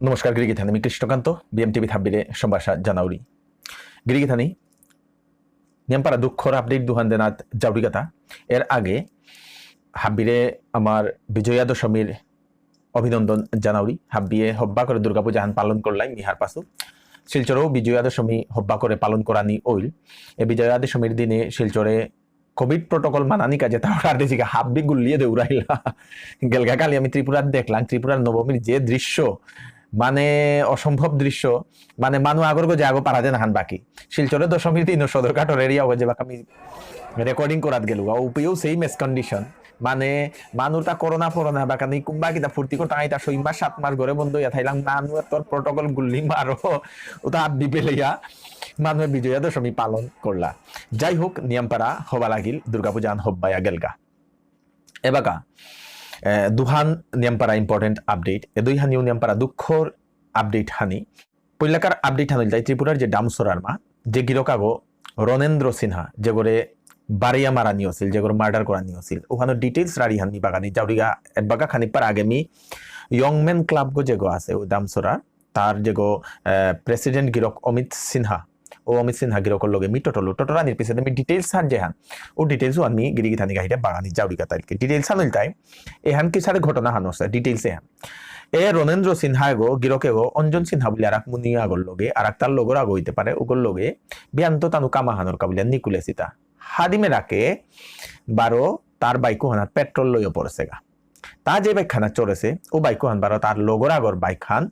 নমস্কাৰ গিৰিগিথানী আমি Krishnakanta BMTV থাব্বিৰে সম্ভাষা জানাউরি গিরিগিথানী নিয়ামপাড়া দুঃখর update দুহান দেনাত জাউরিগাতা এর আগে হাব্বিরে আমার বিজয়া দশমীর অভিনন্দন জানাউরি হাব্বিয়ে হব্বা করে দুর্গাপূজা হান পালন করলাই নিহার পাশু শিলচরেও বিজয়া দশমী হব্বা করে পালন করানি ওইল এ বিজয়া দশমীর দিনে শিলচরে কোভিড প্রোটোকল মানানি কাজে তার দিকে হাব্বি গুলিয়ে দে উড়াইলা গেলগা কালি আমি ত্রিপুরার দেখলাম ত্রিপুরার নবমীর যে দৃশ্য মানে অসম্ভব দৃশ্য মানে মানুষ আগর গো যে আগো পারা যায় নাহান বাকি শিলচরের দশমীর দিন সদরঘাটর এরিয়া হয়ে যে আমি রেকর্ডিং করাত গেল উপেও সেই মেস কন্ডিশন মানে মানুষ তা করোনা ফরোনা বা কানি কুম্বা কিতা ফুর্তি করতে আইতা 6 মাস 7 মাস ঘরে বন্ধ হইয়া থাইলাম মানুষ তোর প্রোটোকল গুলি মারো ওটা আব্বি পেলাইয়া মানুষের বিজয়া দশমী পালন করলা যাই হোক নিয়মপাড়া হবা লাগিল দুর্গাপূজান হব্বায়া গেলগা এবাকা দুহান নিয়মপাড়া ইম্পর্টেন্ট আপডেট এ দুইহান নিউ নিয়মপাড়া দুঃখর আপডেট হানি পৈলাকার আপডেট হানিল তাই ত্রিপুরার যে ডামসরার মা যে গিরকাগো রণেন্দ্র সিনহা যে করে বারিয়া মারা নিয়েছিল যে করে মার্ডার করা নিয়েছিল ওখানে ডিটেলস রাড়ি হানি বাগানি জাউরিগা এবাকা খানিপার আগামী ইয়ংম্যান ক্লাব গো যেগো আছে ও ডামসরার তার যেগো প্রেসিডেন্ট গিরক অমিত সিনহা ও অমিত সিনহা গিরকর লগে মি টোটরা নির্পিসে আমি ডিটেলস হান যে হান ও ডিটেলসও আমি গিরিগিথানি গাহিটা বাগানি জাউরিগা তাইলকে ডিটেলস হানিল তাই এহান কি সারে ঘটনা হান আছে ডিটেলস এহান এ রণেন্দ্র সিনহা গো গিরকে গো অঞ্জন সিনহা বলে আরাক মুনিয়া আগর লগে আরাক তার লগর আগ হইতে পারে ওগর লগে বিয়ান্ত তানু কামাহানর কাবলিয়া নিকুলে সীতা হাদিমে রাখে 12 তার বাইকো হানাত পেট্রোল লইয়া পড়ছে গা তা যে বাইক খানা চড়েছে ও বাইকো হান 12 তার লগর আগর বাইক খান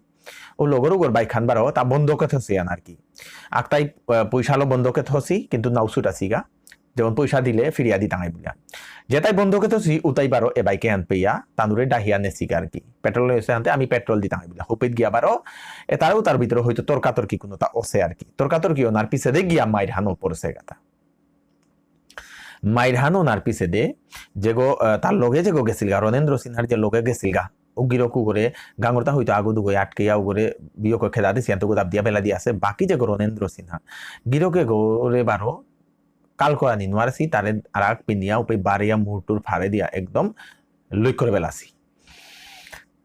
ও লগর উগর বাইক খান 12 তা বন্ধকে থসি আন আর কি আকতাই পয়সালো বন্ধকে থসি কিন্তু নাউসুট আসি গা যেমন পয়সা দিলে ফিরিয়া দি টাঙাই বলিয়া যেটাই বন্ধকে থসি উতাই 12 এ বাইকে আন পেয়া তানুরে ডাহিয়া নেসি আর কি পেট্রোল এসে আনতে আমি পেট্রোল দি টাঙাই বলিয়া হোপেত গিয়া 12 এ তারও তার ভিতরে হয়তো তর্কাতর্কি কোনো তা ওসে আর কি তর্কাতর্কি ওনার পিছে দে গিয়া মাইর হানো পড়ছে গাতা মাইর হানো ওনার পিছে দে যেগো তার লগে যেগো গেছিল গা রণেন্দ্র সিনহার যে লগে গেছিল গা ও গিরকু করে গাঙরতা হয়তো আগু দুগো আটকেয়া করে বিয়োগ খেলা দিছি এত গোদাব দিয়া বেলা দিয়া আছে বাকি যে রণেন্দ্র সিনহা গিরকে গোরে 12 কাল করা নি নোয়ারসি তারে আরাক পিনিয়া উপে বারিয়া মুহূর্তুর ফাড়ে দিয়া একদম লই করে বেলাসি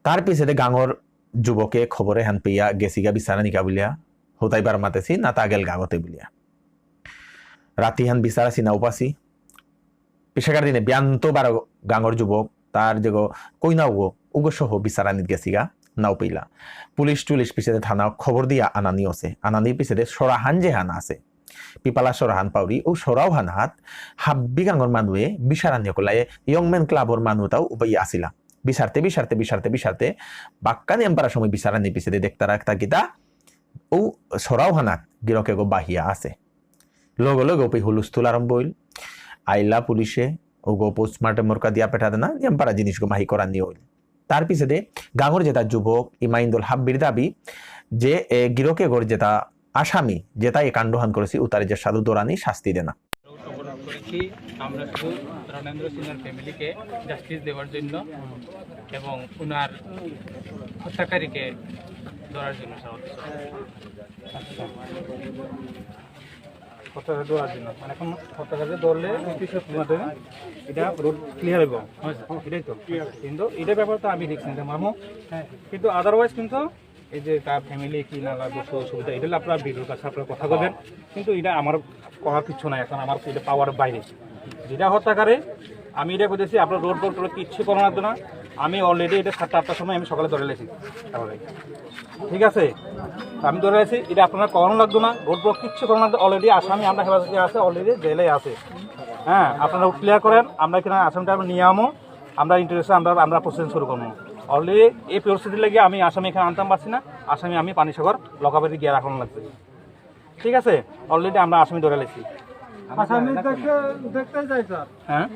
তার পিছে গাঙর যুবকে খবরে হান পেয়া গেছিগা বিচারা নিকা বলিয়া হতাইবার মাতেছি না তা গেল গাগতে বলিয়া রাতি হান বিচারা সিনা উপাসি পেশাকার দিনে ব্যান্ত 12 গাঙর যুবক তার যে কইনাও গো উগো সহ বিচারা নিত গেছিগা নাও পেলা পুলিশ টুলিশ পিছে থানা খবর দিয়া আনানি আছে আনানির পিছে সরাহান যে হান আছে পিপালা সরাহান পাউরি ও সরাও হান হাত হাব্বি গাঙর মানুয়ে বিচারানি কলায় ইয়ংম্যান ক্লাবর মানুষটাও উপাই আসিলা বিচারতে বাক্কা নিয়মপাড়ার সময় বিচারানি পিছে দেখতে রাখতা গীতা ও সরাও হানাত গিরকে গো বাহিয়া আছে লগে লগে উপই হুলুস্থুল আরম্ভ হইল আইলা পুলিশে ও গো পোস্টমার্টম মরকা দিয়া পেঠা দেনা নিয়মপাড়া জিনিস গো মাহি করার নিয়ে হইল তার পিছে গাঙর যেটা যুবক ইমাইন্দুল হাব্বির দাবি যে গিরকে গোর যেটা আসামি যেটা এই কাণ্ডহান করেছি উতারে যে সাধু দোরানি শাস্তি দেনা আমরা শুধু রণেন্দ্র সিনহার ফ্যামিলিকে জাস্টিস দেওয়ার জন্য এবং ওনার হত্যাকারীকে ধরার জন্য হত্যাকারী ধরার জন্য মানে এখন হত্যাকারী ধরলে এটা রোড ক্লিয়ার হইব এটাই তো কিন্তু এটা ব্যাপার তো আমি দেখছি মামু কিন্তু আদারওয়াইজ কিন্তু এই যে তার ফ্যামিলি কি না বসে অসুবিধা এটা আপনার ভিডিওর কাছে আপনার কথা বলবেন কিন্তু এটা আমার করার কিছু নাই এখন আমার এটা পাওয়ার বাইরে যেটা হত্যাকারী আমি এটা বলেছি আপনার রোড বোর্ড কিচ্ছু করানো লাগতো না আমি অলরেডি এটা 7টা সময় আমি সকালে ধরে লেছি তাহলে ঠিক আছে আমি ধরে আছি এটা আপনারা করানো লাগতো না রোড ব্লক কিচ্ছু করানো লাগতো অলরেডি আসামি আমরা হেফাজতে আছে অলরেডি জেলে আছে হ্যাঁ আপনারা ক্লিয়ার করেন আমরা কিনা আসামিটা আমরা নিয়ে আমো আমরা ইন্টারেস্টে আমরা প্রসেস শুরু করবো অলরেডি এই পরিস্থিতি লেগে আমি আসামি এখানে আনতাম পারছি না আসামি আমি পানিসাগর লকাবাড়ি গিয়ে রাখানো লাগছে ঠিক আছে অলরেডি আমরা আসামি ধরে লেছি হ্যাঁ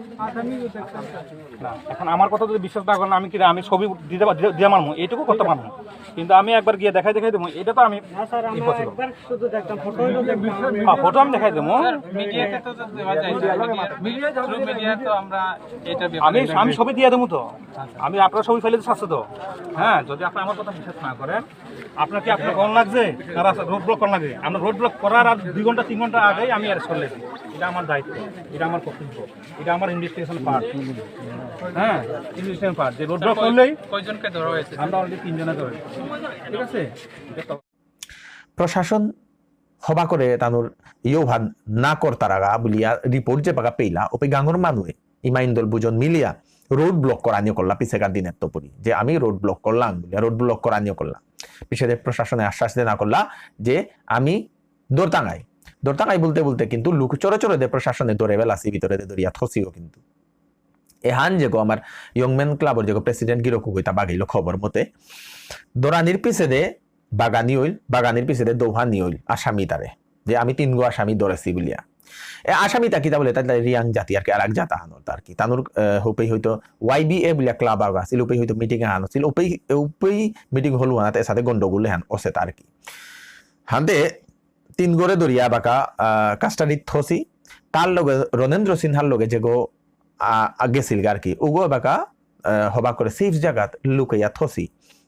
এখন আমার কথা যদি বিশ্বাস না করেন আমি কি আমি ছবি দিয়ে মারবো এইটুকু করতে পারবো কিন্তু আমি একবার গিয়ে দেখাই দেবো এটা তো আমি ফটো আমি দেখাই দেবো আমি ছবি দিয়ে দেবো তো আমি আপনার ছবি ফেলে দিচ্ছি তো হ্যাঁ যদি আপনি আমার কথা বিশ্বাস না করেন আপনার কি আপনার কম লাগছে রোড ব্লক করা লাগছে আমরা রোড ব্লক করার আর 2 ঘন্টা 3 ঘন্টা আগেই আমি অ্যারেস্ট করলেছি এটা আমার দায়িত্ব এটা আমার কর্তব্য এটা আমার ইনভেস্টিগেশন পার্ট হ্যাঁ ইনভেস্টিগেশন পার্ট যে রোড ব্লক করলেই কয়জনকে ধরা হয়েছে আমরা অলরেডি 3 জনে ধরে ঠিক আছে প্রশাসন হবা করে তানোর ভান না করতারাগা বলিয়া রিপোর্ট যে পাকা পেইলা ওপে গাঙর মানুয়ে ইমাইন্দল বুজন মিলিয়া রোড ব্লক করানিও করলা পিছেকার দিনের তো পরি যে আমি রোড ব্লক করলাম বলিয়া রোড ব্লক করানিও করলাম পিছেদের প্রশাসনে আশ্বাস দিয়ে না করলা যে আমি দৌড়তাঙাই বলতে বলতে কিন্তু লুক চরে চরে দে প্রশাসনে দৌড়ে বেলাসি ভিতরে দৌড়িয়া থসিও কিন্তু এহান যেগো আমার ইয়ংম্যান ক্লাবর যেগো প্রেসিডেন্ট গিরকু হইতা বাগাইল খবর মতে দোরানির পিছে দে বাগানির পিছে দে দৌহানি হইল আসামি তারে যে আমি 3 গো আসামি ধরেছি বলিয়া আসামি তা কিতা বলে তাই রিয়াং জাতি আর কি আর এক জাতা হানো তার কি তানুর হোপেই হয়তো ওয়াইবিএ বলিয়া ক্লাব আগা ছিল ওপেই হয়তো মিটিং এ আনো ছিল ওপেই মিটিং হলো আনাতে সাথে গন্ডগোল হেন ওসে তার কি হাতে 3 গরে দরিয়া বাকা কাস্টাডি থসি তার লগে রণেন্দ্র সিনহার লগে যেগো গেছিল আর কি উগো বাকা হবা করে সেফ জায়গাত লুকাইয়া থসি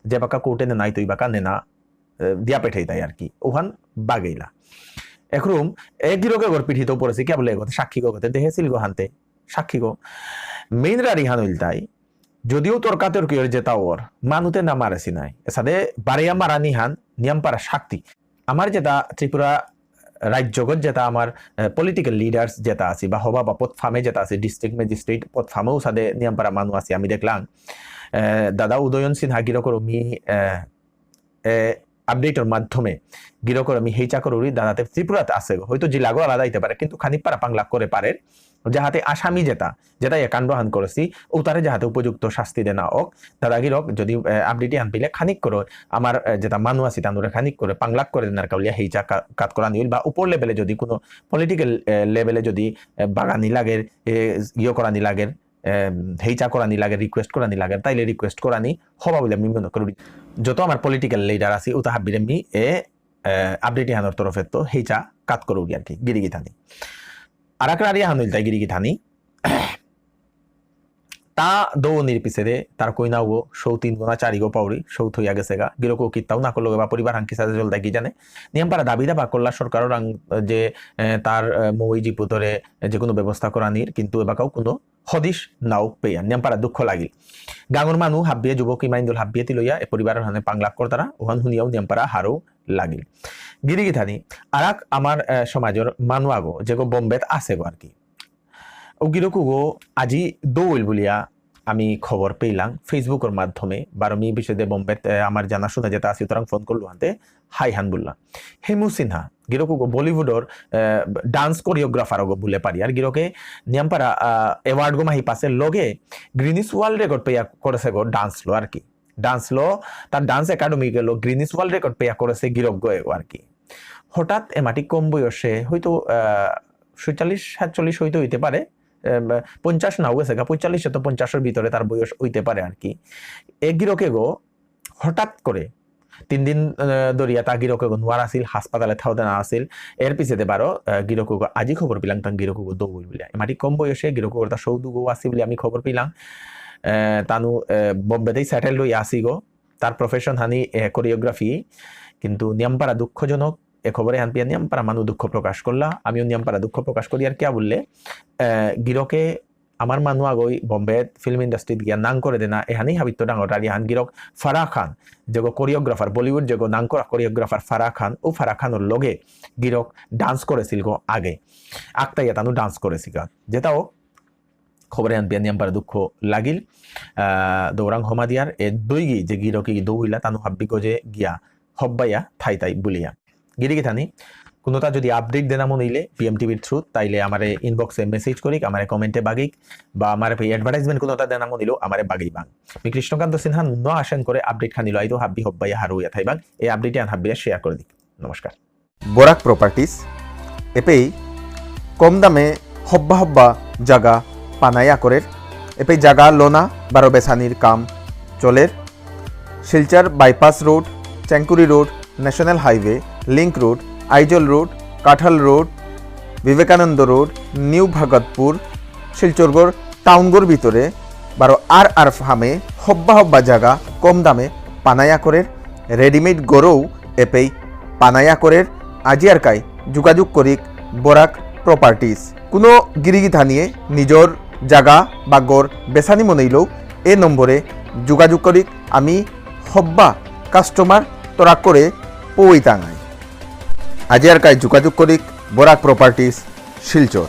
যে বাকা কোর্টে নাই তুই বাকা নেনা দিয়া পেঠাই তাই আর কি ওখান বাগেইলা একরুম গিরকে গর পিঠিত পড়েছে কে বলে এগোতে সাক্ষী গতে দেখেছিল গো হানতে সাক্ষী গো মেইন রারি হান হইল তাই যদিও তর্কাতর্কি যেতা ওর মানুতে না মারেছি নাই সাদে বাড়িয়া মারানি হান নিয়মপাড়া শক্তি আমার যেটা ত্রিপুরা রাজ্যগত যেটা আমার পলিটিক্যাল লিডার্স যেটা আছে বা হবা বা পথ ফার্মে যেটা আছে ডিস্ট্রিক্ট ম্যাজিস্ট্রেট পথ ফার্মেও সাদে নিয়মপাড়া মানুষ আছে আমি দেখলাম দাদা উদয়ন সিনহা গিরকর আমি আপডেটের মাধ্যমে গিরকর আমি হেইচা করি দাদাতে ত্রিপুরাতে আছে হয়তো জেলাগো আলাদা হইতে পারে কিন্তু খানিকপাড়া পাংলা করে পারে যাহাতে আসামি যেটা কাণ্ডহান করেছি ও তারে যাহাতে উপযুক্ত শাস্তি দেনা হোক দাদা গিরক যদি আপডেটে আন পেলে খানিক করে আমার যেটা মানুষ আছে তানুরে খানিক করে পাংলাক করে দেনার কাউলিয়া হেইচা কাট করা নিল বা উপর লেভেলে যদি কোনো পলিটিক্যাল লেভেলে যদি বাগানি লাগের করানি লাগের হেইচা করানি লাগে রিকোয়েস্ট করানি লাগে তাইলে রিকোয়েস্ট করানি হবা বলে আমি মনে করি যত আমার পলিটিক্যাল লিডার আছে ও তাহা বিরেমি আপডেট হানোর তরফে তো হেইচা কাট করুক আর কি গিরিগি থানি আর এক রাড়িয়া হানুল তাই গিরিগি থানি তা দৌনির পিছে তার কইনা গো সৌ 3 গোনা 4 গো পাউরি সৌ থইয়া গেছে গা গিরকো কিতাও না করলো বা পরিবার হাঙ্কি সাথে জলদা কি জানে নিয়মপাড়া দাবি দাবা করলা সরকারের যে তার মইজি পুতরে যে কোনো ব্যবস্থা করানির কিন্তু এবাকাও কোনো হদিশ নাও পেয়া নিয়মপাড়া দুঃখ লাগিল গাঙর মানুষ হাবিয়ে যুবক ইমাইন্দুল হাবিয়ে তিলইয়া এ পরিবারের হানে পাংলাক করতারা ওহান শুনিয়াও নিয়মপাড়া হারও লাগিল গিরিগি থানি আরাক আমার সমাজের মানুষ আগো যেগো বোম্বেত আছে গো আর কি ও গিরকু গো আজি দৌল বলিয়া আমি খবর পেলাম ফেসবুকের মাধ্যমে বারমি বিষয়ে বোম্বে আমার জানাশোনা যেটা আছে সুতরাং ফোন করলো হাতে হাই হান বললাম হেমু সিনহা গিরকু বলিউডর ডান্স কোরিওগ্রাফার গো বলে পারি আর গিরকে নিয়মপাড়া অ্যাওয়ার্ড গো মাহি পাশে লগে গ্রিনিস ওয়ার্ল্ড রেকর্ড পেয়া করেছে গো ডান্স লো আর কি ডান্স লো তার ডান্স একাডেমি গেল গ্রিনিস ওয়ার্ল্ড রেকর্ড পেয়া করেছে গিরক গো আর কি হঠাৎ এমাটি কম বয়সে হয়তো 47-47 হইতে পারে 50 না গেছে 45 তো 50-এর ভিতরে তার বয়স হইতে পারে আর কি গিরকে গো হঠাৎ করে 3 দিন দরিয়া তা গিরকে গো নোয়ার আসিল হাসপাতালে থাও দেনা আসিল এর পিছে দেবারও গিরকে গো আজি খবর পেলাম তাং গিরকে গো দৌড় বলিয়া এমাটি কম বয়সে গিরকে গো তা সৌদু গো আসি বলে আমি খবর পেলাম তানু বোম্বেতেই সেটেল হই আসি গো তার প্রফেশন হানি কোরিওগ্রাফি কিন্তু নিয়মপাড়া দুঃখজনক এ খবরে হান পিয়া নিয়মপাড়া মানুষ দুঃখ প্রকাশ করলা আমিও নিয়মপাড়া দুঃখ প্রকাশ করি আর কে বললে গিরকে আমার মানুষ আগই বোম্বে ফিল্ম ইন্ডাস্ট্রিত গিয়া নাং করে দেনা এহানেই হাবিত্য ডাঙর আর ইহান গিরক ফারাহ খান যেগো কোরিওগ্রাফার বলিউড যেগো নাং করা কোরিওগ্রাফার ফারাহ খান ও ফারাহ খানোর লগে গিরক ডান্স করেছিল গো আগে আকতাইয়া তানু ডান্স করেছিল যেটাও খবরে আন পিয়া নিয়মপাড়া দুঃখ লাগিল দৌরাং হমা দিয়ার এ দইগি যে গিরকি দৌইলা তানু হাব্বি গো যে গিয়া হব্বাইয়া থাই তাই বলিয়া গিরিগি থানি কোনোটা যদি আপডেট দেনা মনে হইলে BMTVর থ্রু তাইলে আমারে ইনবক্সে মেসেজ করিক আমারে কমেন্টে বাগিক বা আমার অ্যাডভার্টাইজমেন্ট কোনোটা দেনা মনে হইলো আমারে বাগিক বাং আমি কৃষ্ণকান্ত সিনহা ন আসেন করে আপডেট খানিলো আইতো হাব্বি হব্বাইয়া হারুইয়া থাইবাং এই আপডেটে আন হাব্বিয়া শেয়ার করে দিক নমস্কার বরাক প্রপার্টিস এপেই কম দামে হব্বা জায়গা পানাইয়া করের এপেই জায়গা লোনা বারো বেসানির কাম চলের Silchar bypass road Chankuri road national highway link road Aizawl road Kathal road Vivekananda road new Bhagatpur শিলচরগড় টাউনগড় ভিতরে বারো আর ফার্মে হব্বা জায়গা কম দামে পানাইয়া করের রেডিমেড গড়ও এপেই পানাইয়া করের আজিয়ার কাই যোগাযোগ করিক বরাক প্রপার্টিস কোনো গিরিগি থানিয়ে নিজর জায়গা বা গড় বেসানি মনেইলেও এ নম্বরে যোগাযোগ করিক আমি হব্বা কাস্টমার তরাক করে পই টাঙায়। আজি আর কাই যোগাযোগ করিক বরাক প্রপার্টিস শিলচর।